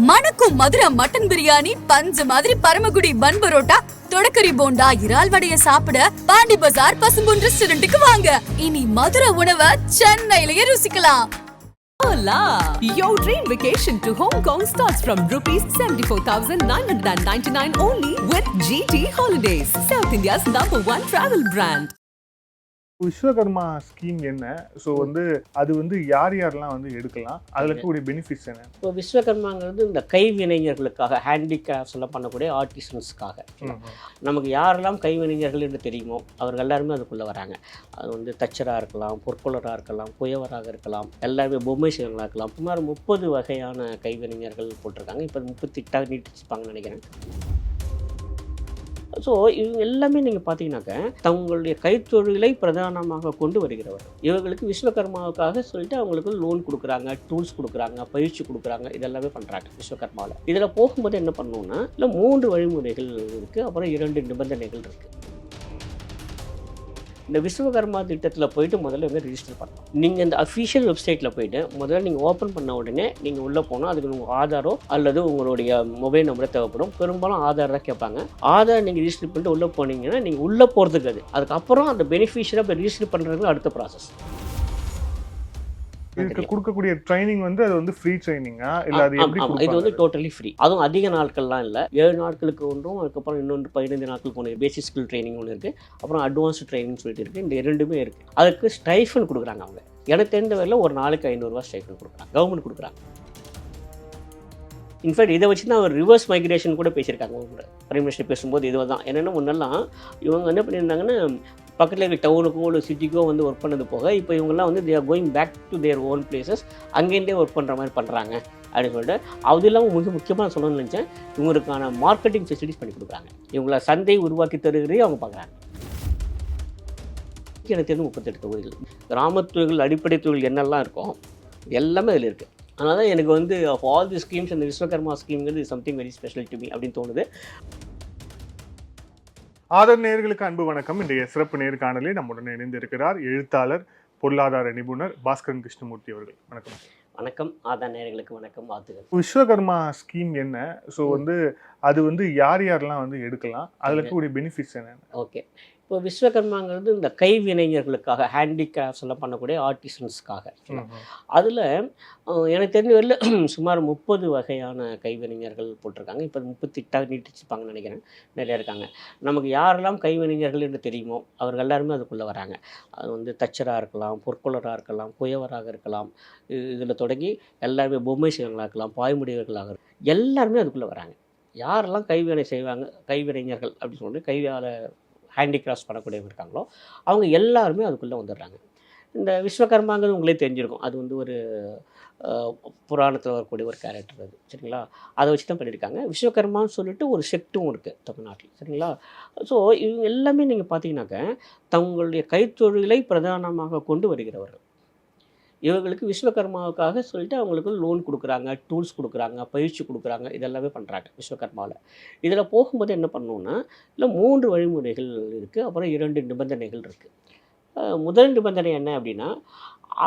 மணக்கும் மதுரை மட்டன் பிரியாணி, பஞ்சு மாதிரி பரமக்குடி பன் பரோட்டா, தொடக்கரி போண்டா, இறால் வடைய சாப்பிட பாண்டி பஜார் பசும்பொன் ரெஸ்டாரண்ட்டுக்கு வாங்க. இனி மதுரை உணவை சென்னையிலேயே ருசிக்கலாம். Hola! Your dream vacation to Hong Kong starts from rupees 74,999 only with GT Holidays, South India's #1 travel brand. Vishwakarma scheme என்ன? ஸோ அது யார் யாரெல்லாம் எடுக்கலாம், அதில் இருக்கக்கூடிய பெனிஃபிட்ஸ் என்ன? இப்போ விஸ்வகர்மாங்கிறது இந்த கைவினைஞர்களுக்காக, ஹேண்டிகிராஃப்ட்ஸ் எல்லாம் பண்ணக்கூடிய ஆர்டிசன்ஸ்க்காக. நமக்கு யாரெல்லாம் கைவினைஞர்கள் என்று தெரியுமோ அவர்கள் எல்லாருமே அதுக்குள்ளே வராங்க. அது தச்சராக இருக்கலாம், பொற்கொள்ளராக இருக்கலாம், குயவராக இருக்கலாம், எல்லாருமே பொம்மை செய்வங்களாக இருக்கலாம். சுமார் 30 வகையான கைவினைஞர்கள் போட்டிருக்காங்க. இப்போ 38 நீட்டிச்சுப்பாங்கன்னு நினைக்கிறேன். ஸோ இவங்க எல்லாமே நீங்கள் பார்த்தீங்கன்னாக்க தங்களுடைய கைத்தொழிலை பிரதானமாக கொண்டு வருகிறவர். இவர்களுக்கு விஸ்வகர்மாவுக்காக சொல்லிட்டு அவங்களுக்கு லோன் கொடுக்குறாங்க, டூல்ஸ் கொடுக்குறாங்க, பயிற்சி கொடுக்குறாங்க, இதெல்லாமே பண்ணுறாங்க விஸ்வகர்மாவில். இதில் போகும்போது என்ன பண்ணணும்னா இல்லை 3 வழிமுறைகள் இருக்குது, அப்புறம் 2 நிபந்தனைகள் இருக்குது. இந்த விஸ்வகர்மா திட்டத்தில் போய்ட்டு முதல்ல ரிஜிஸ்டர் பண்ணலாம். நீங்கள் இந்த அஃபிஷியல் வெப்சைட்டில் போய்ட்டு முதல்ல நீங்கள் ஓப்பன் பண்ண உடனே நீங்கள் உள்ளே போனால் அதுக்கு உங்கள் ஆதாரோ அல்லது உங்களுடைய மொபைல் நம்பரோ தேவைப்படும். பெரும்பாலும் ஆதார் தான் கேட்பாங்க. ஆதார் நீங்கள் ரிஜிஸ்டர் பண்ணிட்டு உள்ளே போனீங்கன்னா நீங்கள் உள்ளே போகிறதுக்கு அதுக்கப்புறம் அந்த பெனிஃபிஷியரை இப்போ ரிஜிஸ்டர் பண்ணுறது அடுத்த ப்ராசஸ். இதுக்கு கொடுக்கக்கூடிய ட்ரைனிங் அது ஃப்ரீ ட்ரைனிங்கா இல்ல அது எப்படி கொடுப்பாங்க? இது டோட்டலி ஃப்ரீ. அதுவும் அதிக நாட்கள்லாம் இல்லை, 7 நாட்களுக்கு ஒன்றும், அதுக்கப்புறம் இன்னொன்று 15 நாட்களுக்கு ஒன்று பேசிக் ஸ்கில் ட்ரைனிங் ஒன்று இருக்குது, அப்புறம் அட்வான்ஸ்டு ட்ரைனிங் சொல்லிட்டு இருக்குது. இந்த 2மே இருக்குது. அதுக்கு ஸ்டைஃபன் கொடுக்குறாங்க. அவங்க எனக்கு தெரிந்த வரையில் ஒரு நாளைக்கு 500 ரூபா ஸ்டைஃபன் கொடுக்குறாங்க, கவர்மெண்ட் கொடுக்குறாங்க. இன்ஃபேக்ட் இதை வச்சு தான் அவர் ரிவர்ஸ் மைக்ரேஷன் கூட பேசியிருக்காங்க. அவங்க பிரைம் மினிஸ்டர் பேசும்போது இதுவாக தான் என்னென்னா, முன்னெல்லாம் இவங்க என்ன பண்ணியிருந்தாங்கன்னா பக்கத்தில் இருக்க டவுனுக்கோ இல்லை சிட்டிக்கோ ஒர்க் பண்ணது போக இப்போ இவங்கெல்லாம் they are going back to their own places, அங்கேருந்தே ஒர்க் பண்ணுற மாதிரி பண்ணுறாங்க அப்படின்னு சொல்லிட்டு. அது இல்லாமல் மிக முக்கியமாக நான் சொல்லணும்னு நினச்சேன், இவங்களுக்கான மார்க்கெட்டிங் ஃபெசிலிட்டிஸ் பண்ணி கொடுக்குறாங்க. இவங்கள சந்தை உருவாக்கி தருகிறதே அவங்க பார்க்குறாங்க. எனக்கு தெரிஞ்சு 38 தொகுதிகள், கிராமத்துறைகள், அடிப்படை தொழில் என்னெல்லாம் இருக்கும் எல்லாமே அதில் இருக்குது. அதனால தான் எனக்கு ஆஃப் ஆல் தி ஸ்கீம்ஸ் அந்த விஸ்வகர்மா ஸ்கீம்ங்கிறது something very special to me அப்படின்னு தோணுது. ஆதர் நேயர்களுக்கு அன்பு வணக்கம். இன்றைய சிறப்பு நேர்காணலில் நம்முடன் இணைந்திருக்கிறார் எழுத்தாளர், பொருளாதார நிபுணர் பாஸ்கரன் கிருஷ்ணமூர்த்தி அவர்கள். வணக்கம். வணக்கம். ஆதார் நேயர்களுக்கு வணக்கம், வாழ்த்துக்கள். விஸ்வகர்மா ஸ்கீம் என்ன? ஸோ அது யார் யாரெல்லாம் எடுக்கலாம், அதில் இருக்கக்கூடிய பெனிஃபிட்ஸ் என்ன? ஓகே. இப்போ விஸ்வகர்மாங்கிறது இந்த கைவினைஞர்களுக்காக, ஹேண்டிகிராஃப்ட்ஸ் எல்லாம் பண்ணக்கூடிய ஆர்டிசன்ஸ்க்காக. அதில் எனக்கு தெரிஞ்ச வரையில் சுமார் 30 வகையான கைவினைஞர்கள் போட்டிருக்காங்க. இப்போ 38 நீட்டிச்சுப்பாங்கன்னு நினைக்கிறேன். நிறையா இருக்காங்க. நமக்கு யாரெல்லாம் கைவினைஞர்கள் என்று தெரியுமோ அவர்கள் எல்லாருமே அதுக்குள்ளே வராங்க. அது தச்சராக இருக்கலாம், பொற்கொள்ளராக இருக்கலாம், குயவராக இருக்கலாம், இதில் தொடங்கி எல்லாருமே பொம்மை செய்வங்களாக இருக்கலாம், பாய்முடிவர்களாக எல்லாருமே அதுக்குள்ளே வராங்க. யாரெல்லாம் கைவினை செய்வாங்க, கைவினைஞர்கள் அப்படின்னு சொல்லிட்டு கையால் ஹேண்டிகிராஃப்ட்ஸ் பண்ணக்கூடியவங்க இருக்காங்களோ அவங்க எல்லாருமே அதுக்குள்ளே வந்துடுறாங்க. இந்த விஸ்வகர்மாங்கிறது உங்களே தெரிஞ்சிருக்கும். அது ஒரு புராணத்தில் வரக்கூடிய ஒரு கேரக்டர். அது சரிங்களா, அதை வச்சு தான் பண்ணியிருக்காங்க. விஸ்வகர்மான்னு சொல்லிட்டு ஒரு செக்டும் இருக்குது தமிழ்நாட்டில். சரிங்களா. ஸோ இவங்க எல்லாமே நீங்கள் பார்த்தீங்கன்னாக்க தங்களுடைய கைத்தொழிலை பிரதானமாக கொண்டு வருகிறவர்கள். இவர்களுக்கு விஸ்வகர்மாவுக்காக சொல்லிட்டு அவங்களுக்கு லோன் கொடுக்குறாங்க, டூல்ஸ் கொடுக்குறாங்க, பயிற்சி கொடுக்குறாங்க, இதெல்லாமே பண்ணுறாங்க விஸ்வகர்மாவில். இதில் போகும்போது என்ன பண்ணணுன்னா இல்லை 3 வழிமுறைகள் இருக்குது, அப்புறம் 2 நிபந்தனைகள் இருக்குது. முதல் நிபந்தனை என்ன அப்படின்னா,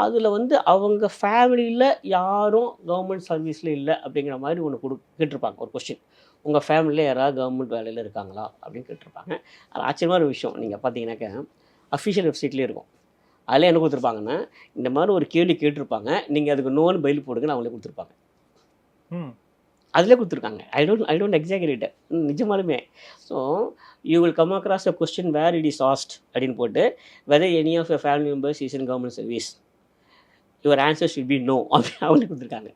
அதில் அவங்க ஃபேமிலியில் யாரும் கவர்மெண்ட் சர்வீஸில் இல்லை அப்படிங்கிற மாதிரி ஒன்று கேட்டிருப்பாங்க. ஒரு கொஸ்டின், உங்கள் ஃபேமிலியில் யாராவது கவர்மெண்ட் வேலையில் இருக்காங்களா அப்படின்னு கேட்டிருப்பாங்க. அது ஆச்சரியமான ஒரு விஷயம். நீங்கள் பார்த்தீங்கன்னாக்க அஃபிஷியல் வெப்சைட்லேயே இருக்கும். அதில் என்ன கொடுத்துருப்பாங்கன்னா, இந்த மாதிரி ஒரு கேள்வி கேட்டிருப்பாங்க, நீங்கள் அதுக்கு நோன்னு பயில் போடுங்கன்னு அவங்களே கொடுத்துருப்பாங்க. அதிலே கொடுத்துருக்காங்க. ஐ டோன்ட் எக்ஸாகரேட், நிஜமாலுமே. So you will come across a question where it is asked அப்படின்னு போட்டு, whether any of your family members is in government service, your answer should be no அப்படின்னு அவங்களே கொடுத்துருக்காங்க.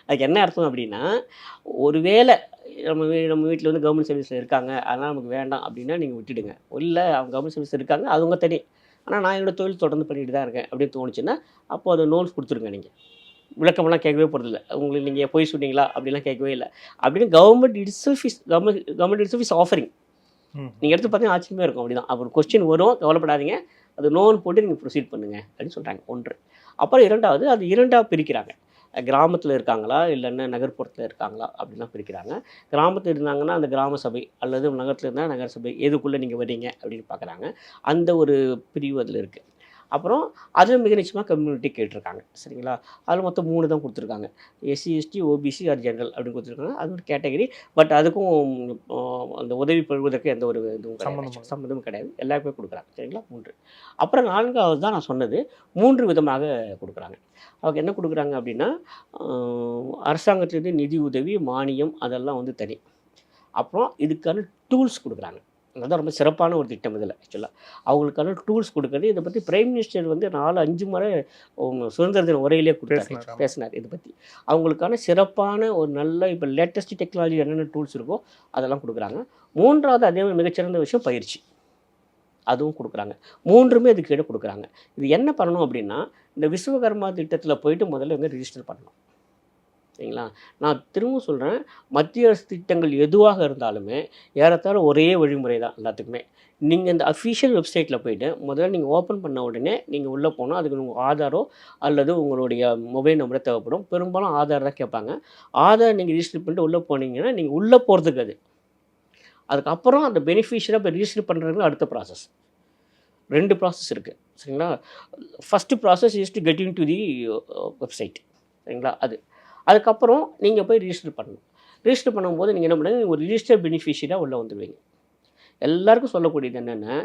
அதுக்கு என்ன அர்த்தம் அப்படின்னா, ஒருவேளை நம்ம வீட்டில் கவர்மெண்ட் சர்வீஸில் இருக்காங்க, அதனால் நமக்கு வேண்டாம் அப்படின்னா நீங்கள் விட்டுடுங்க. இல்லை அவங்க கவர்மெண்ட் சர்வீஸ் இருக்காங்க, அவங்க தனி, ஆனால் நான் என்னோடய தொழில் தொடர்ந்து பண்ணிட்டு தான் இருக்கேன் அப்படின்னு தோணுச்சுன்னா அப்போது அதை நோட்ஸ் கொடுத்துருங்க. நீங்கள் விளக்கமெல்லாம் கேட்கவே போகிறதில்ல. உங்களுக்கு நீங்கள் போய் சொன்னீங்களா அப்படிலாம் கேட்கவே இல்லை அப்படின்னு கவர்மெண்ட் இட்செல்ஃப் இஸ் ஆஃபரிங். நீங்கள் எடுத்து பார்த்தீங்கன்னா ஆச்சரியமே இருக்கும். அப்படி தான் அப்புறம் கொஸ்டின் வரும், கவலைப்படாதீங்க, அது நோன் போட்டு நீங்கள் ப்ரொசீட் பண்ணுங்கள் அப்படின்னு சொல்கிறாங்க. 1. அப்புறம் 2வது, அது 2ஆக பிரிக்கிறாங்க. கிராமத்தில் இருக்காங்களா இல்லைன்னா நகர்ப்புறத்தில் இருக்காங்களா அப்படின்லாம் பிரிக்கிறாங்க. கிராமத்தில் இருந்தாங்கன்னா அந்த கிராம சபை, அல்லது நகரத்தில் இருந்தால் நகர சபை, எதுக்குள்ளே நீங்கள் வரீங்க அப்படின்னு பார்க்குறாங்க. அந்த ஒரு பிரிவு அதில் இருக்குது. அப்புறம் அதில் மிக நிச்சயமாக கம்யூனிட்டி கேட்டிருக்காங்க. சரிங்களா? அதில் மொத்தம் 3 தான் கொடுத்துருக்காங்க. SC, ST, OBC or general அப்படின்னு கொடுத்துருக்காங்க. அது ஒரு கேட்டகரி. பட் அதுக்கும் அந்த உதவி பெறுவதற்கு எந்த ஒரு இதுவும் கிடையாது, சம்மந்தமும் கிடையாது. எல்லாருக்குமே கொடுக்குறாங்க. சரிங்களா? 3. அப்புறம் 4வது தான் நான் சொன்னது 3 விதமாக கொடுக்குறாங்க. அவங்க என்ன கொடுக்குறாங்க அப்படின்னா, அரசாங்கத்திலேருந்து நிதி உதவி, மானியம் அதெல்லாம் வந்து தனி. அப்புறம் இதுக்கான டூல்ஸ் கொடுக்குறாங்க. அதுதான் ரொம்ப சிறப்பான ஒரு திட்டம் இதில். ஆக்சுவலாக அவங்களுக்கான டூல்ஸ் கொடுக்குறது. இதை பற்றி பிரைம் மினிஸ்டர் வந்து 4-5 முறை சுதந்திர தின உரையிலே பேசினார் இதை பற்றி. அவங்களுக்கான சிறப்பான ஒரு நல்ல இப்போ லேட்டஸ்ட் டெக்னாலஜி என்னென்ன டூல்ஸ் இருக்கோ அதெல்லாம் கொடுக்குறாங்க. 3வது அதே மாதிரி மிகச்சிறந்த விஷயம் பயிற்சி, அதுவும் கொடுக்குறாங்க. 3மே இதுக்கு கீழே கொடுக்குறாங்க. இது என்ன பண்ணணும் அப்படின்னா, இந்த விஸ்வகர்மா திட்டத்தில் போயிட்டு முதல்ல வந்து ரிஜிஸ்டர் பண்ணணும். சரிங்களா? நான் திரும்பவும் சொல்கிறேன், மத்திய அரசு திட்டங்கள் எதுவாக இருந்தாலுமே ஏறத்தாழ ஒரே வழிமுறை தான் எல்லாத்துக்குமே. நீங்கள் இந்த அஃபிஷியல் வெப்சைட்டில் போய்ட்டு முதல்ல நீங்கள் ஓப்பன் பண்ண உடனே நீங்கள் உள்ளே போனால் அதுக்கு உங்கள் ஆதாரோ அல்லது உங்களுடைய மொபைல் நம்பரோ தேவைப்படும். பெரும்பாலும் ஆதார் தான் கேட்பாங்க. ஆதார் நீங்கள் ரிஜிஸ்டர் பண்ணிட்டு உள்ளே போனீங்கன்னா நீங்கள் உள்ளே போகிறதுக்கு அது. அதுக்கப்புறம் அந்த பெனிஃபிஷியராக இப்போ ரிஜிஸ்டர் பண்ணுறதுக்கு அடுத்த ப்ராசஸ். 2 ப்ராசஸ் இருக்குது. சரிங்களா? First process is to get in to the website. சரிங்களா? அதுக்கப்புறம் நீங்கள் போய் ரிஜிஸ்டர் பண்ணணும். ரிஜிஸ்டர் பண்ணும்போது நீங்கள் என்ன பண்ணுங்க, ஒரு ரிஜிஸ்டர் பெனிஃபிஷியராக உள்ளே வந்துடுவீங்க. எல்லாருக்கும் சொல்லக்கூடியது என்னென்னா,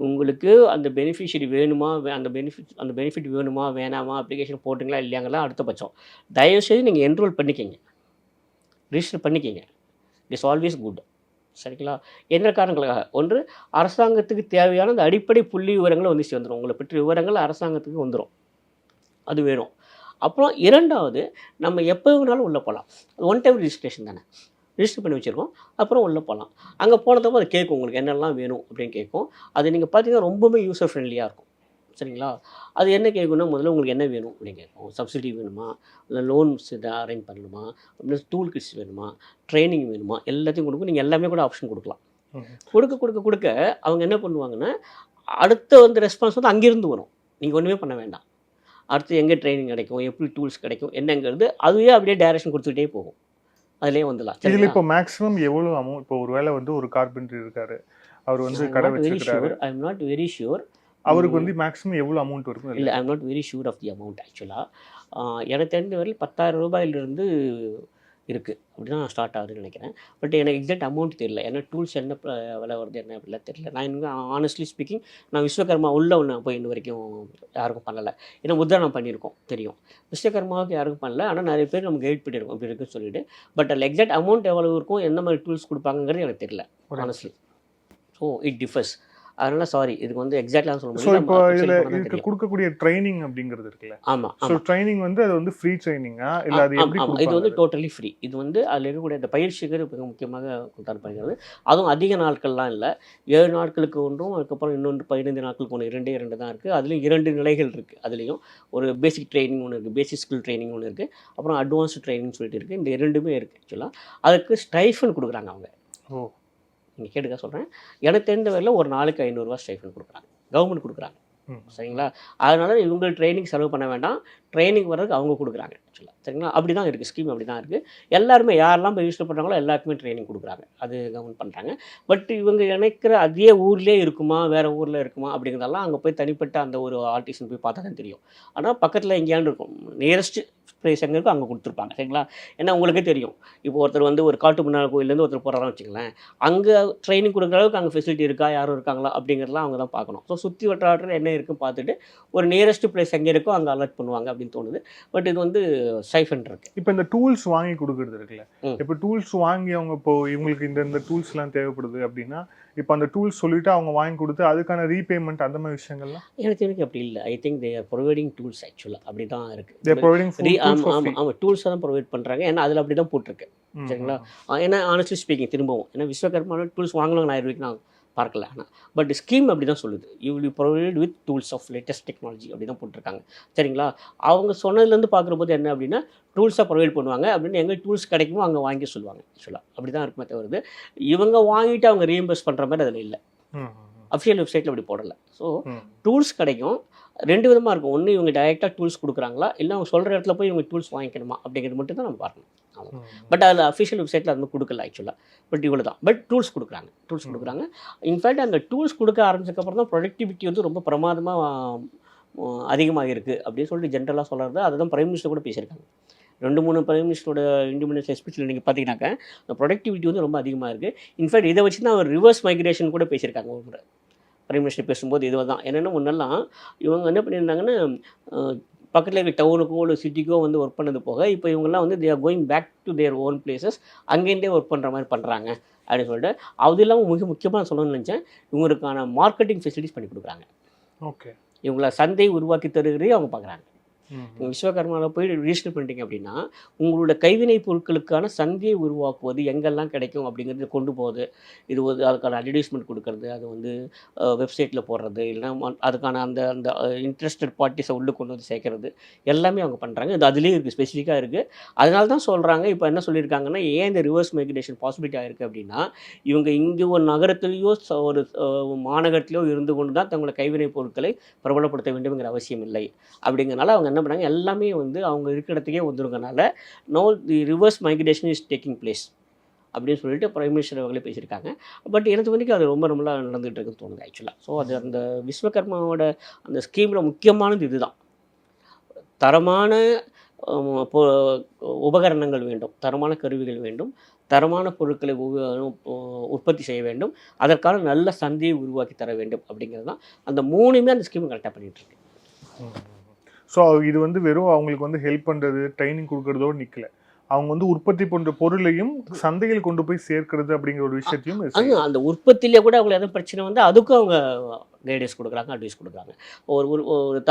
உங்களுக்கு அந்த பெனிஃபிஷியரி வேணுமா, அந்த பெனிஃபிட் வேணுமா வேணாமா, அப்ளிகேஷன் போட்டிங்களா இல்லையாங்கலாம் அடுத்த பட்சம். தயவுசெய்து நீங்கள் என்ரோல் பண்ணிக்கிங்க, ரிஜிஸ்டர் பண்ணிக்கிங்க. It is always good. சரிங்களா? என்ன காரணங்களுக்காக? ஒன்று, அரசாங்கத்துக்கு தேவையான அந்த அடிப்படை புள்ளி விவரங்களை வந்து சேர்ந்துடும். உங்களை பற்றி விவரங்கள் அரசாங்கத்துக்கு வந்துடும். அது வேணும். அப்புறம் 2வது, நம்ம எப்போ வேணாலும் உள்ளே போகலாம். ஒன் டைம் ரிஜிஸ்ட்ரேஷன் தானே, ரிஜிஸ்டர் பண்ணி வச்சுருக்கோம். அப்புறம் உள்ளே போகலாம். அங்கே போனதப்போ அது கேட்கும், உங்களுக்கு என்னெல்லாம் வேணும் அப்படின்னு கேட்கும். அது நீங்கள் பார்த்தீங்கன்னா ரொம்பவே யூசர் ஃப்ரெண்ட்லியாக இருக்கும். சரிங்களா? அது என்ன கேட்குன்னா, முதல்ல உங்களுக்கு என்ன வேணும் அப்படின்னு கேட்கும். சப்சிடி வேணுமா, இல்லை லோன்ஸ் இதை அரேஞ்ச் பண்ணணுமா, அப்படின்னா டூல் கிட்ஸ் வேணுமா, ட்ரைனிங் வேணுமா, எல்லாத்தையும் கொடுக்கும். நீங்கள் எல்லாமே கூட ஆப்ஷன் கொடுக்கலாம். கொடுக்க அவங்க என்ன பண்ணுவாங்கன்னா, அடுத்த வந்து ரெஸ்பான்ஸ் வந்து அங்கேருந்து வரும். நீங்கள் ஒன்றுமே பண்ண வேண்டாம். அடுத்து எங்கே ட்ரைனிங் கிடைக்கும், எப்படி டூல்ஸ் கிடைக்கும் என்னங்கிறது அதுவே அப்படியே டைரக்ஷன் கொடுத்துக்கிட்டே போகும். அதிலே வந்துடலாம். இதில் இப்போ மேக்ஸிமம் எவ்வளோ அமௌண்ட்? இப்போ ஒரு வேளை வந்து ஒரு கார்பெண்டர் இருக்காரு, அவர் வந்து கடை வச்சிருக்காரு. I am not very sure அவருக்கு வந்து மேக்ஸிமம் எவ்வளோ அமௌண்ட் இருக்கும்? இல்லை, I am not very sure of the amount. ஆக்சுவலாக எனக்கு தெரிஞ்ச வரையில் 10,000 ரூபாயிலிருந்து இருக்குது. அப்படி தான் ஸ்டார்ட் ஆகுதுன்னு நினைக்கிறேன். பட் எனக்கு எக்ஸாக்ட் அமௌண்ட் தெரியல. ஏன்னா டூல்ஸ் என்ன விலை வருது என்ன அப்படிலாம் தெரியல. நான் இன்னும் ஆனஸ்ட்லி ஸ்பீக்கிங் நான் விஸ்வகர்மா ஒன்று போய் இன்ன வரைக்கும் யாருக்கும் பண்ணலை. ஏன்னா உத்ரானம் பண்ணியிருக்கோம் தெரியும். விஸ்வகர்மாவுக்கு யாருக்கும் பண்ணல. ஆனால் நிறைய பேர் நம்ம கைட் பண்ணியிருக்கோம் இப்படி இருக்குன்னு சொல்லிட்டு. பட் அதில் எக்ஸாக்ட் அமௌண்ட் எவ்வளோ இருக்கும், எந்த மாதிரி டூல்ஸ் கொடுப்பாங்கிறது எனக்கு தெரியல ஆனஸ்ட்லி. So it differs. அதனால சாரி, இதுக்கு வந்து எக்ஸாக்ட்லாம் சொல்ல முடியல. இப்போ இதில் இதுக்கு கொடுக்கக்கூடிய ட்ரைனிங் அப்படிங்கிறது இருக்குல்ல? ஆமாம். ஸோ ட்ரைனிங் வந்து அது வந்து ஃப்ரீ ட்ரைனிங்கா இல்லை அது எப்படி? இது வந்து டோட்டலி ஃப்ரீ. இது வந்து அதில் இருக்கக்கூடிய அந்த பயிற்சிகள் மிக முக்கியமாக கொடுத்தாருப்படுகிறது. அதுவும் அதிக நாட்கள்லாம் இல்லை. 7 நாட்களுக்கு ஒன்றும், அதுக்கப்புறம் இன்னொன்று 15 நாட்களுக்கு ஒன்று, 2 தான் இருக்குது. அதுலேயும் 2 நிலைகள் இருக்குது. அதுலேயும் ஒரு பேசிக் ட்ரைனிங் ஒன்று இருக்குது, பேசிக் ஸ்கில் ட்ரைனிங் ஒன்று இருக்குது, அப்புறம் அட்வான்ஸ்டு ட்ரைனிங் சொல்லிட்டு இருக்குது. இந்த 2மே இருக்குது. ஆக்சுவலாக அதுக்கு ஸ்டைஃபன் கொடுக்குறாங்க அவங்க. ஓ, நீங்கள் கேட்டுக்க சொல்கிறேன். எனக்கு தெரிந்த வரையில் ஒரு நாளுக்கு 500 ரூபா ஸ்டைஃபன் கொடுக்குறாங்க, கவர்மெண்ட் கொடுக்குறாங்க. சரிங்களா? அதனால் இவங்க ட்ரைனிங் செலவு பண்ண வேண்டாம், ட்ரைனிங் வர்றதுக்கு அவங்க கொடுக்குறாங்க. ஆக்சுவலாக சரிங்களா? அப்படி தான் இருக்குது ஸ்கீம். அப்படி தான் இருக்குது. எல்லாருமே யாரெல்லாம் போய் ரிஜிஸ்டர் பண்ணுறாங்களோ எல்லாருக்குமே ட்ரைனிங் கொடுக்குறாங்க. அது கவர்மெண்ட் பண்ணுறாங்க. பட் இவங்க நினைக்கிற அதே ஊர்லேயே இருக்குமா, வேறு ஊரில் இருக்குமா அப்படிங்கிறதெல்லாம் அங்கே போய் தனிப்பட்ட அந்த ஒரு ஆர்டிஸ்ட் போய் பார்த்தா தான் தெரியும். ஆனால் பக்கத்தில் எங்கேயாண்டு இருக்கும், நியரஸ்ட் ப்ளேஸ் எங்கே இருக்கோ அங்கே கொடுத்துருப்பாங்க. சரிங்களா? ஏன்னா உங்களுக்கே தெரியும், இப்போ ஒருத்தர் வந்து ஒரு காட்டு முன்னாள் கோயிலேருந்து ஒருத்தர் போகிறான்னு வச்சுங்களேன், அங்கே ட்ரைனிங் கொடுக்குற அளவுக்கு அங்கே ஃபெசிலிட்டி இருக்கா, யாரும் இருக்காங்களா அப்படிங்கிறதெல்லாம் அவங்க தான் பார்க்கணும். ஸோ சுற்றி வட்டாரத்தில் என்ன இருக்குன்னு பார்த்துட்டு ஒரு நியரஸ்ட் பிளேஸ் எங்கே இருக்கோ அங்கே அலர்ட் பண்ணுவாங்க அப்படின்னு தோணுது. பட் இது வந்து ஸ்டைஃபன் இருக்கு. இப்போ இந்த டூல்ஸ் வாங்கி கொடுக்குறது இருக்குல்ல, இப்போ டூல்ஸ் வாங்கி அவங்க இப்போ இவங்களுக்கு இந்த டூல்ஸ்லாம் தேவைப்படுது அப்படின்னா, இப்போ அந்த டூல்ஸ் சொல்லிட்டு அவங்க வாங்கி கொடுத்து அதுக்கான ரீபேமெண்ட் அந்த மாதிரி விஷயங்கள்லாம் எனக்கு அப்படி இல்லை. I think they are providing tools. ஆக்சுவலாக அப்படி தான் இருக்குது. ஆமாம், டூல்ஸை தான் ப்ரொவைட் பண்ணுறாங்க. ஏன்னா அதில் அப்படி தான் போட்டிருக்கு. சரிங்களா? ஏன்னா ஆனஸ்ட்லி ஸ்பீக்கிங் திரும்பவும், ஏன்னா விஸ்வகர்மா டூல்ஸ் வாங்கலாம் 1000 ரூபாய்க்கு நான் பார்க்கல. ஆனால் பட் ஸ்கீம் அப்படி தான் சொல்லுது, you will provide with tools of latest technology அப்படி தான் போட்டிருக்காங்க. சரிங்களா? அவங்க சொன்னதுலேருந்து பார்க்குற போது என்ன அப்படின்னா, டூல்ஸாக ப்ரொவைட் பண்ணுவாங்க அப்படின்னு எங்கே டூல்ஸ் கிடைக்குமோ அங்கே வாங்கி சொல்லுவாங்க. ஆக்சுவலாக அப்படி தான் இருக்குமே தவிர இவங்க வாங்கிட்டு அவங்க ரீஎம்பர்ஸ் பண்ணுற மாதிரி அதில் இல்லை. அஃபிஷியல் வெப்சைட்டில் அப்படி போடலை. ஸோ டூல்ஸ் கிடைக்கும். 2 விதமாக இருக்கும். ஒன்று இவங்க டைரெக்டாக டூல்ஸ் கொடுக்குறாங்களா, இல்லை அவங்க சொல்கிற இடத்துல போய் இவங்க டூல்ஸ் வாங்கிக்கணுமா அப்படிங்கிறது மட்டும் தான் நம்ம பார்க்கணும். ஆமாம். பட் அதில் அஃபிஷியல் வெப்சைட்டில் அது கொடுக்கல ஆக்சுவலாக. பட் இவ்வளோ தான். பட் டூல்ஸ் கொடுக்குறாங்க. இன்ஃபேக்ட் அந்த டூல்ஸ் கொடுக்க ஆரம்பிச்சதுக்கப்புறம் தான் ப்ரொடக்டிவிட்டி வந்து ரொம்ப பிரமாதமாக அதிகமாக இருக்குது அப்படின்னு சொல்லிட்டு ஜென்ரலாக சொல்கிறது. அதுதான் பிரைம் மினிஸ்டர் கூட பேசியிருக்காங்க. 2-3 பிரைம் மினிஸ்டரோட இண்டிபெண்டன்ஸ் ஸ்பீச்சில் நீங்கள் பார்த்தீங்கன்னாக்கா இந்த ப்ரொடக்டிவிட்டி வந்து ரொம்ப அதிகமாக இருக்குது. இன்ஃபேக்ட் இதை வச்சு தான் அவர் ரிவர்ஸ் மைக்ரேஷன் கூட பேசியிருக்காங்க ஒரு முறை. பிரைம் மினிஸ்டர் பேசும்போது இதுவாக தான் என்னென்னா முன்னெல்லாம் இவங்க என்ன பண்ணியிருந்தாங்கன்னா பக்கத்தில் இருக்க டவுனுக்கோ இல்லை சிட்டிக்கோ வந்து ஒர்க் பண்ணது போக இப்போ இவங்கெல்லாம் வந்து they are going back to their own places, அங்கேருந்தே ஒர்க் பண்ணுற மாதிரி பண்ணுறாங்க அப்படின்னு சொல்லிட்டு. அது இல்லாமல் மிக முக்கியமாக சொல்லணும்னு நினச்சேன், இவங்களுக்கான மார்க்கெட்டிங் ஃபெசிலிட்டிஸ் பண்ணி கொடுக்குறாங்க. ஓகே, இவங்கள சந்தை உருவாக்கி தருகிறதே அவங்க பார்க்குறாங்க. விஸ்வகர்மாவில் போய் ரிஜிஸ்டர் பண்ணிட்டீங்க அப்படின்னா உங்களோட கைவினை பொருட்களுக்கான சந்தையை உருவாக்குவது எங்கெல்லாம் கிடைக்கும் அப்படிங்கிறது கொண்டு போகுது. இது ஒரு அதுக்கான அட்வர்டைஸ்மெண்ட் கொடுக்கறது, அது வந்து வெப்சைட்டில் போடுறது, இல்லைன்னா அதுக்கான அந்த அந்த இன்ட்ரெஸ்டட் பார்ட்டிஸை உள்ளே கொண்டு வந்து சேர்க்கறது எல்லாமே அவங்க பண்ணுறாங்க. இது அதுலேயே இருக்குது, ஸ்பெசிஃபிக்காக இருக்குது. அதனால தான் சொல்கிறாங்க, இப்போ என்ன சொல்லியிருக்காங்கன்னா ஏன் இந்த ரிவர்ஸ் மைக்ரேஷன் பாசிபிலிட்டி ஆகிருக்கு அப்படின்னா இவங்க இங்கே ஒரு நகரத்துலேயோ ஒரு மாநகரத்திலையோ இருந்து கொண்டு தான் தங்களோட கைவினை பொருட்களை பிரபலப்படுத்த வேண்டும்ங்கிற அவசியம் இல்லை. அப்படிங்கிறனால அவங்க என்ன பண்ணாங்க, எல்லாமே வந்து அவங்க இருக்கிற இடத்துக்கே வந்துருங்கனால no the reverse migration is taking place அப்படின்னு சொல்லிட்டு பிரைம் மினிஸ்டர் அவர்களே பேசியிருக்காங்க. பட் எனக்கு வரைக்கும் அது ரொம்ப நல்லா நடந்துகிட்டு இருக்குன்னு தோணுது ஆக்சுவலாக. ஸோ அது அந்த விஸ்வகர்மாவோட அந்த ஸ்கீமில் முக்கியமானது இதுதான். தரமான உபகரணங்கள் வேண்டும், தரமான கருவிகள் வேண்டும், தரமான பொருட்களை உற்பத்தி செய்ய வேண்டும், அதற்கான நல்ல சந்தையை உருவாக்கி தர வேண்டும் அப்படிங்கிறது தான். அந்த 3மே அந்த ஸ்கீம் கரெக்டாக பண்ணிகிட்ருக்கு. ஸோ இது வந்து வெறும் அவங்களுக்கு வந்து ஹெல்ப் பண்ணுறது, ட்ரைனிங் கொடுக்கறதோடு நிற்கல, அவங்க வந்து உற்பத்தி பண்ணுற பொருளையும் சந்தையில் கொண்டு போய் சேர்க்கிறது அப்படிங்கிற ஒரு விஷயத்தையும் அந்த உற்பத்தியிலே கூட அவங்களுக்கு எதுவும் பிரச்சனை வந்து அதுக்கும் அவங்க கைடன்ஸ் கொடுக்குறாங்க, அட்வைஸ் கொடுக்குறாங்க. ஒரு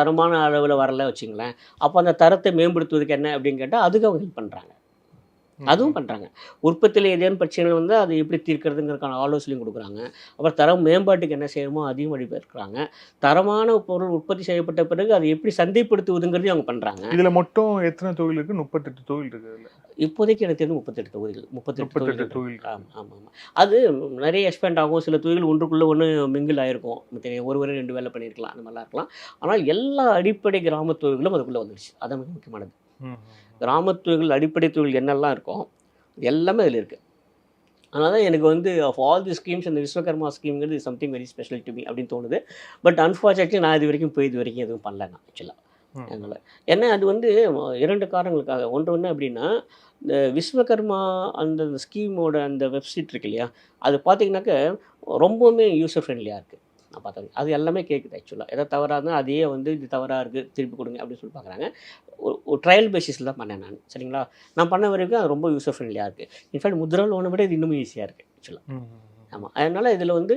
தரமான அளவில் வரல வச்சுங்களேன், அப்போ அந்த தரத்தை மேம்படுத்துவதுக்கு என்ன அப்படின்னு கேட்டால் அதுக்கு அவங்க ஹெல்ப் பண்ணுறாங்க, அதுவும் பண்ணுறாங்க. உற்பத்தியில் ஏதேனும் பிரச்சனைகள் வந்து அதை எப்படி தீர்க்கிறதுங்கிறதுக்கான ஆலோசனையும் கொடுக்குறாங்க. அப்புறம் தரம் மேம்பாட்டுக்கு என்ன செய்யணுமோ அதையும் வழிபெறுக்கிறாங்க. தரமான பொருள் உற்பத்தி செய்யப்பட்ட பிறகு அதை எப்படி சந்தைப்படுத்துவதுங்கிறதையும் அவங்க பண்ணுறாங்க. இதில் மொத்தம் எத்தனை தொழில் இருக்குது? 38 தொழில் இருக்குது. இப்போதைக்கு எனக்கு தெரிஞ்சு 38 தொகுதிகள், 38 தொழில். ஆமாம் ஆமாம். அது நிறைய எக்ஸ்பேண்ட் ஆகும். சில தொழில் ஒன்றுக்குள்ளே ஒன்று மிங்கிள் ஆகிருக்கும், ஒரு 2 வேலை பண்ணியிருக்கலாம், அந்த மாதிரிலாம் இருக்கலாம். ஆனால் எல்லா அடிப்படை கிராம தொழில்களும் அதுக்குள்ளே வந்துடுச்சு. அதான் மிக முக்கியமானது. கிராமத் தொழில்கள், அடிப்படை தொழில் என்னெல்லாம் இருக்கும் எல்லாமே அதில் இருக்குது. அதனால தான் எனக்கு வந்து ஆஃப் ஆல் தி ஸ்கீம்ஸ் இந்த விஸ்வகர்மா ஸ்கீம்ங்கிறது something very special to me அப்படின்னு தோணுது. பட் அன்ஃபார்ச்சுனேட்லி நான் இது வரைக்கும் எதுவும் பண்ணல நான் ஆக்சுவலாக. அதனால் ஏன்னா அது வந்து 2 காரணங்களுக்காக. ஒன்று அப்படின்னா இந்த விஸ்வகர்மா அந்த ஸ்கீமோட அந்த வெப்சைட் இருக்கு இல்லையா, அது பார்த்தீங்கன்னாக்க ரொம்பவுமே யூசர் ஃப்ரெண்ட்லியாக இருக்குது. நான் பார்த்தேன், அது எல்லாமே கேட்குது ஆக்சுவலாக. எதாவது தவறாக இருந்தால் அதையே வந்து இது தவறாக இருக்குது திருப்பி கொடுங்க அப்படின்னு சொல்லி பார்க்குறாங்க. ஒரு ட்ரையல் பேசிஸில் தான் பண்ணேன் நான், சரிங்களா. நான் பண்ண வரைக்கும் அது ரொம்ப யூசர் ஃப்ரெண்ட்லியாக இருக்குது. இன்ஃபேக்ட் முத்ரா லோனை விட இது இன்னும் ஈஸியாக இருக்குது ஆக்சுவலாக. ஆமாம். அதனால் இதில் வந்து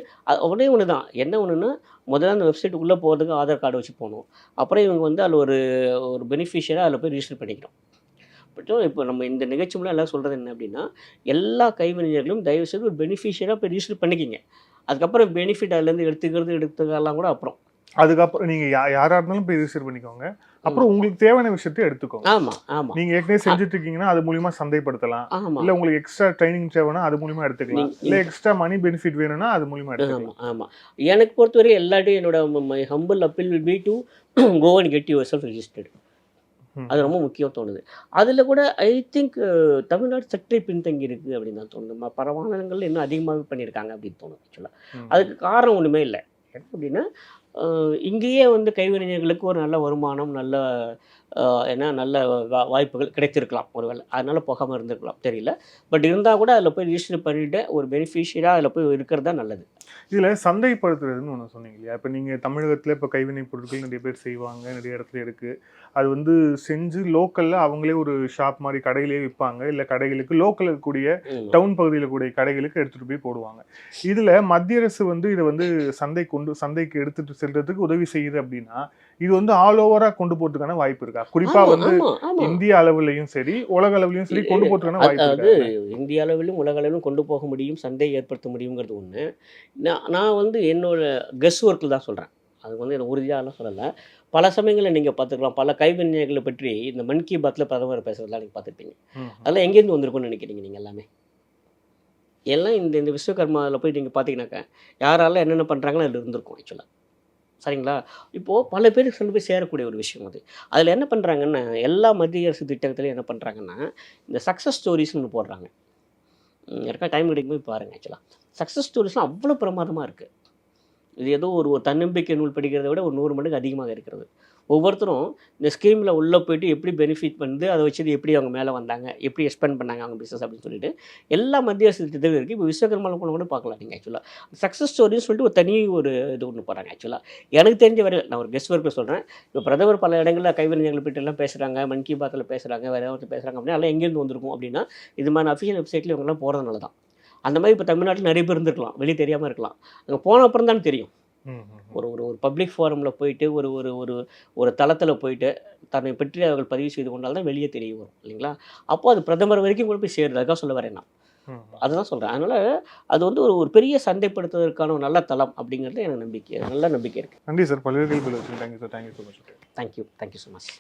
ஒன்றே ஒன்று தான், என்ன ஒன்றுன்னா முதல்ல அந்த வெப்சைட்டுக்குள்ளே போகிறதுக்கு ஆதார் கார்டு வச்சு போகணும். அப்புறம் இவங்க வந்து அதில் ஒரு பெனிஃபிஷியராக அதில் போய் ரிஜிஸ்டர் பண்ணிக்கணும். பட் இப்போ நம்ம இந்த நிகழ்ச்சி மூலம் எல்லாம் சொல்கிறது என்ன அப்படின்னா எல்லா கைவினைஞர்களும் தயவுசெய்து ஒரு பெனிஃபிஷியராக போய் ரிஜிஸ்டர் பண்ணிக்கிங்க. அதுக்கப்புறம் பெனிஃபிட் அதுலேருந்து எடுத்துக்கலாம் கூட. அதுக்கப்புறம் நீங்கள் யாராக இருந்தாலும் போய் ரிஜிஸ்டர் பண்ணிக்கோங்க. அப்புறம் உங்களுக்கு தேவையான விஷயத்தை எடுத்துக்கோங்க. ஆமாம் ஆமாம். நீங்கள் ஏற்கனவே செஞ்சுட்டு இருக்கீங்கன்னா அது மூலிமா சந்தைப்படுத்தலாம். இல்லை உங்களுக்கு எக்ஸ்ட்ரா ட்ரைனிங் தேவைன்னா அது மூலிமா எடுத்துக்கலாம். இல்லை எக்ஸ்ட்ரா மணி பெனிஃபிட் வேணும்னா அது மூலிமா எடுத்துக்கலாம். ஆமாம். எனக்கு பொறுத்தவரை எல்லாத்தையும் என்னோட my humble appeal will be to go and get yourself registered. அது ரொம்ப முக்கியம் தோணுது. அதில் கூட ஐ திங்க் தமிழ்நாடு சற்றே பின்தங்கி இருக்குது அப்படின்னு தான் தோணுது. பல மாநிலங்கள் இன்னும் அதிகமாகவே பண்ணியிருக்காங்க அப்படின்னு தோணுது ஆக்சுவலாக. அதுக்கு காரணம் ஒன்றுமே இல்லை. என்ன அப்படின்னா இங்கேயே வந்து கைவினைஞர்களுக்கு ஒரு நல்ல வருமானம், நல்ல வாய்ப்புகள் கிடைத்திருக்கலாம் ஒருவேளை. அதனால் போகாமல் இருந்திருக்கலாம், தெரியல. பட் இருந்தால் கூட அதில் போய் ரிஜிஸ்டர் பண்ணிவிட்டு ஒரு பெனிஃபிஷியராக அதில் போய் இருக்கிறது தான் நல்லது. இதில் சந்தைப்படுத்துறதுன்னு ஒன்று சொன்னீங்க இல்லையா, இப்போ நீங்கள் தமிழகத்தில் இப்போ கைவினை பொருட்கள் நிறைய பேர் செய்வாங்க, நிறைய இடத்துல இருக்குது. அது வந்து செஞ்சு லோக்கலில் அவங்களே ஒரு ஷாப் மாதிரி கடையிலே விற்பாங்க, இல்லை கடைகளுக்கு லோக்கலில் இருக்கக்கூடிய டவுன் பகுதியில் கூடிய கடைகளுக்கு எடுத்துகிட்டு போய் போடுவாங்க. இதில் மத்திய அரசு வந்து இதை வந்து சந்தைக்கு எடுத்துகிட்டு செல்றதுக்கு உதவி செய்யுது அப்படின்னா இது வந்து ஆல் ஓவராக கொண்டு போகிறதுக்கான வாய்ப்பு இருக்கா? குறிப்பாக வந்து இந்திய அளவுலையும் சரி உலக அளவுலையும் சரி கொண்டு போகிறதுக்கான வாய்ப்பு இருக்கு? இந்திய அளவிலும் உலக அளவிலும் கொண்டு போக முடியும், சந்தையை ஏற்படுத்த முடியுங்கிறது ஒன்று. நான் வந்து என்னோட கெஸ் ஒர்க்கில் தான் சொல்கிறேன். அது வந்து எனக்கு உறுதியாகலாம் சொல்லலை. பல சமயங்களில் நீங்கள் பார்த்துக்கலாம், பல கைவினைஞர்களை பற்றி இந்த மன் கி பாத்தில் பிரதமர் பேசுகிறதுலாம் நீங்கள் பார்த்துருப்பீங்க. அதெல்லாம் எங்கேருந்து வந்திருக்கும்னு நினைக்கிறீங்க நீங்கள்? எல்லாமே எல்லாம் இந்த விஸ்வகர்மாவில் போய் நீங்கள் பார்த்தீங்கன்னாக்கா யாரால என்னென்ன பண்ணுறாங்களோ அதில் இருந்திருக்கும் ஆக்சுவலாக, சரிங்களா. இப்போது பல பேருக்கு கொண்டு போய் சேரக்கூடிய ஒரு விஷயம் அது. அதில் என்ன பண்ணுறாங்கன்னா எல்லா மத்திய அரசு திட்டத்துலையும் என்ன பண்ணுறாங்கன்னா இந்த சக்ஸஸ் ஸ்டோரிஸ்னு ஒன்று போடுறாங்க. யாருக்கா டைம் கிடைக்கும்போது பாருங்கள். ஆக்சுவலாக சக்ஸஸ் ஸ்டோரிஸ்லாம் அவ்வளோ பிரமாதமாக இருக்குது. இது ஏதோ ஒரு ஒரு தன்னம்பிக்கை நூல் படிக்கிறதை விட ஒரு 100 மடங்கு அதிகமாக இருக்கிறது. ஒவ்வொருத்தரும் இந்த ஸ்கீமில் உள்ளே போயிட்டு எப்படி பெனிஃபிட் வந்து அதை வச்சு எப்படி அவங்க மேலே வந்தாங்க, எப்படி எக்ஸ்பெண்ட் பண்ணாங்க அவங்க பிஸ்னஸ் அப்படின்னு சொல்லிட்டு எல்லா மத்திய அரசு திட்டத்திலும் இருக்குது. இப்போ விஸ்வகர்மாவில் கூட பார்க்கலாம் நீங்கள். ஆக்சுவலாக சக்ஸஸ் ஸ்டோரின்னு சொல்லிட்டு ஒரு தனி ஒரு இது ஒன்று போகிறாங்க. ஆக்சுவலாக எனக்கு தெரிஞ்ச வரையில் நான் ஒரு கெஸ்ட் ஒர்க்கில் சொல்கிறேன். இப்போ பிரதமர் பல இடங்களில் கைவினைஞர்கள் பற்றி எல்லாம் பேசுகிறாங்க, மன் கி பாத்தில் பேசுகிறாங்க, வேறு ஏதாவது பேசுகிறாங்க அப்படின்னா எல்லாம் எங்கேருந்து வந்திருக்கும் அப்படின்னா இது மாதிரி அஃபிஷியல் வெப்சைட்டில் இவங்கெல்லாம் போகிறதுனால தான். அந்த மாதிரி இப்போ தமிழ்நாட்டில் நிறைய பேர் இருந்திருக்கலாம், வெளியே தெரியாமல் இருக்கலாம். அங்கே போன அப்புறம் தான் தெரியும். ஒரு ஒரு ஒரு பப்ளிக் ஃபோரமில் போயிட்டு ஒரு ஒரு ஒரு ஒரு தளத்தில் போயிட்டு தன்னை பற்றி அவர்கள் பதிவு செய்து கொண்டால் தான் வெளியே தெரிய வரும் இல்லைங்களா? அப்போ அது பிரதமர் வரைக்கும் கூட போய் சேருது. அதுக்காக சொல்ல வரேன் நான். அதுதான் சொல்கிறேன். அதனால் அது வந்து ஒரு ஒரு பெரிய சந்தைப்படுத்துவதற்கான ஒரு நல்ல தளம் அப்படிங்கிறது எனக்கு நல்ல நம்பிக்கை இருக்குது. நன்றி சார். பல்வேறு கேள்விகள் வச்சுருக்கேன். Thank you sir. Thank you so much. Thank you so much.